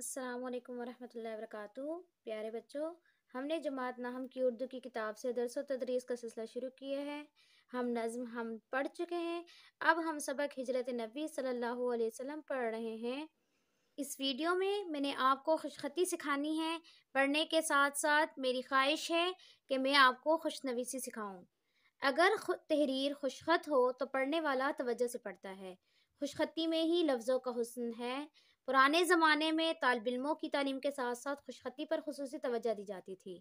अस्सलाम वालेकुम वरहमतुल्लाहि वबरकातुहू। प्यारे बच्चों, हमने जमात नाहम की उर्दू की किताब से दरस व तदरीस का सिलसिला शुरू किया है। हम नज़्म हम पढ़ चुके हैं। अब हम सबक हिजरत नबी सल्लल्लाहु अलैहि वसल्लम पढ़ रहे हैं। इस वीडियो में मैंने आपको खुशखती सिखानी है। पढ़ने के साथ साथ मेरी ख्वाहिश है कि मैं आपको खुशनवीसी सिखाऊं। अगर तहरीर खुशखत हो तो पढ़ने वाला तवज्जो से पढ़ता है। खुशखती में ही लफ्ज़ों का हुस्न है। पुराने ज़माने में तालिब इल्मों की तालीम के साथ साथ खुशखती पर खुसूसी तवज्जो दी जाती थी।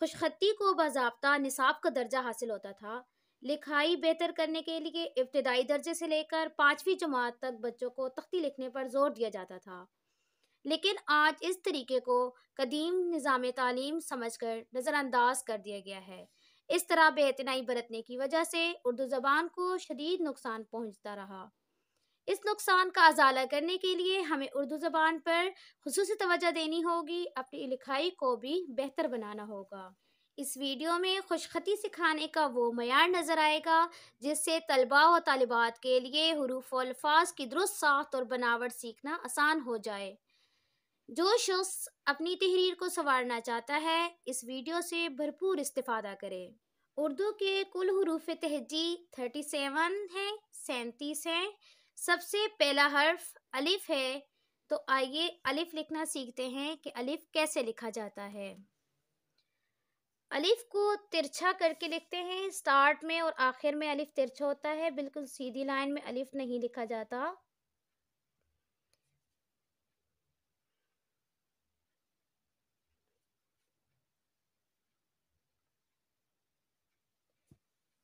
खुशखती को बाज़ाब्ता निसाब का दर्जा हासिल होता था। लिखाई बेहतर करने के लिए इब्तदाई दर्जे से लेकर 5वीं जमात तक बच्चों को तख्ती लिखने पर जोर दिया जाता था। लेकिन आज इस तरीके को कदीम निज़ाम तालीम समझकर नज़रअंदाज कर दिया गया है। इस तरह बेइतनाई बरतने की वजह से उर्दू ज़बान को शदीद नुकसान पहुंचता रहा। इस नुकसान का अजाला करने के लिए हमें उर्दू ज़बान पर खुसूसी तवज्जो देनी होगी। अपनी लिखाई को भी बेहतर बनाना होगा। इस वीडियो में खुशखती सिखाने का वो मयार नज़र आएगा जिससे तलबा व तालिबात के लिए हुरूफ व अल्फाज की दुरुस्त साख्त और बनावट सीखना आसान हो जाए। जो शख्स अपनी तहरीर को संवारना चाहता है, इस वीडियो से भरपूर इस्तिफादा करे। उर्दू के कुल हुरूफ तहजी 37 हैं, 37 हैं। सबसे पहला हर्फ अलिफ है। तो आइए अलिफ लिखना सीखते हैं कि अलिफ कैसे लिखा जाता है। अलिफ को तिरछा करके लिखते हैं। स्टार्ट में और आखिर में अलिफ तिरछा होता है। बिल्कुल सीधी लाइन में अलिफ नहीं लिखा जाता।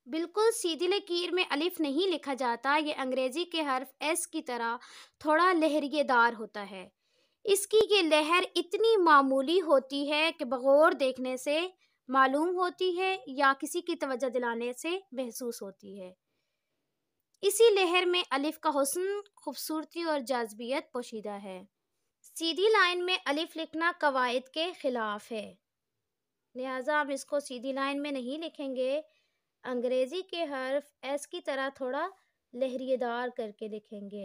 बिल्कुल सीधी लकीर में अलिफ नहीं लिखा जाता। ये अंग्रेजी के हर्फ एस की तरह थोड़ा लहरिएदार होता है। इसकी ये लहर इतनी मामूली होती है कि बगौर देखने से मालूम होती है या किसी की तवज्जो दिलाने से महसूस होती है। इसी लहर में अलिफ का हुस्न, खूबसूरती और जाज़बियत पोशीदा है। सीधी लाइन में अलिफ लिखना कवायद के खिलाफ है, लिहाजा हम इसको सीधी लाइन में नहीं लिखेंगे। अंग्रेजी के हर्फ एस की तरह थोड़ा लहरिएदार करके लिखेंगे।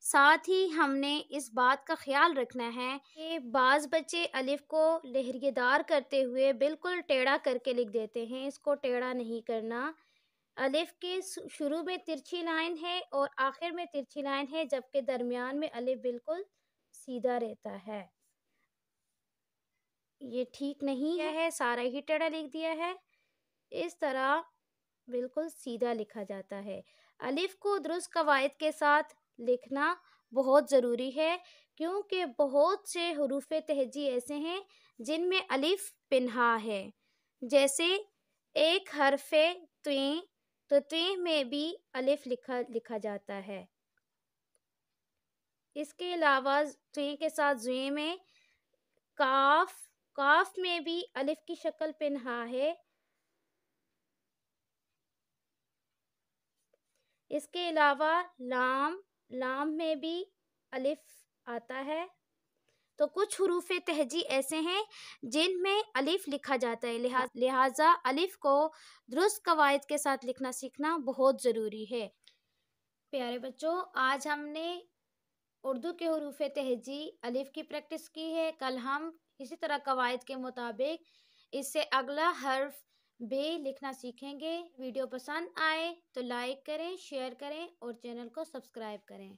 साथ ही हमने इस बात का ख्याल रखना है कि बाज़ बच्चे अलिफ को लहरिएदार करते हुए बिल्कुल टेढ़ा करके लिख देते हैं। इसको टेढ़ा नहीं करना। अलिफ के शुरू में तिरछी लाइन है और आखिर में तिरछी लाइन है, जबकि दरमियान में अलिफ बिल्कुल सीधा रहता है। ये ठीक नहीं है, सारा ही टेढ़ा लिख दिया है। इस तरह बिल्कुल सीधा लिखा जाता है। अलिफ को दुरुस्त कवायद के साथ लिखना बहुत ज़रूरी है, क्योंकि बहुत से हुरूफ तहजी ऐसे हैं जिनमें अलिफ पिन्हा है। जैसे एक हरफ़े त्वें, तो त्वें में भी अलिफ लिखा जाता है। इसके अलावा त्वें के साथ ज़ुए में काफ, काफ में भी अलिफ की शक्ल पिन्हा है। इसके अलावा लाम, लाम में भी अलिफ आता है। तो कुछ हुरूफ तहजी ऐसे हैं जिनमें अलिफ लिखा जाता है, लिहाजा अलिफ को दुरुस्त कवायद के साथ लिखना सीखना बहुत ज़रूरी है। प्यारे बच्चों, आज हमने उर्दू के हुरूफ तहजी अलिफ की प्रैक्टिस की है। कल हम इसी तरह कवायद के मुताबिक इससे अगला हर्फ बे लिखना सीखेंगे। वीडियो पसंद आए तो लाइक करें, शेयर करें और चैनल को सब्सक्राइब करें।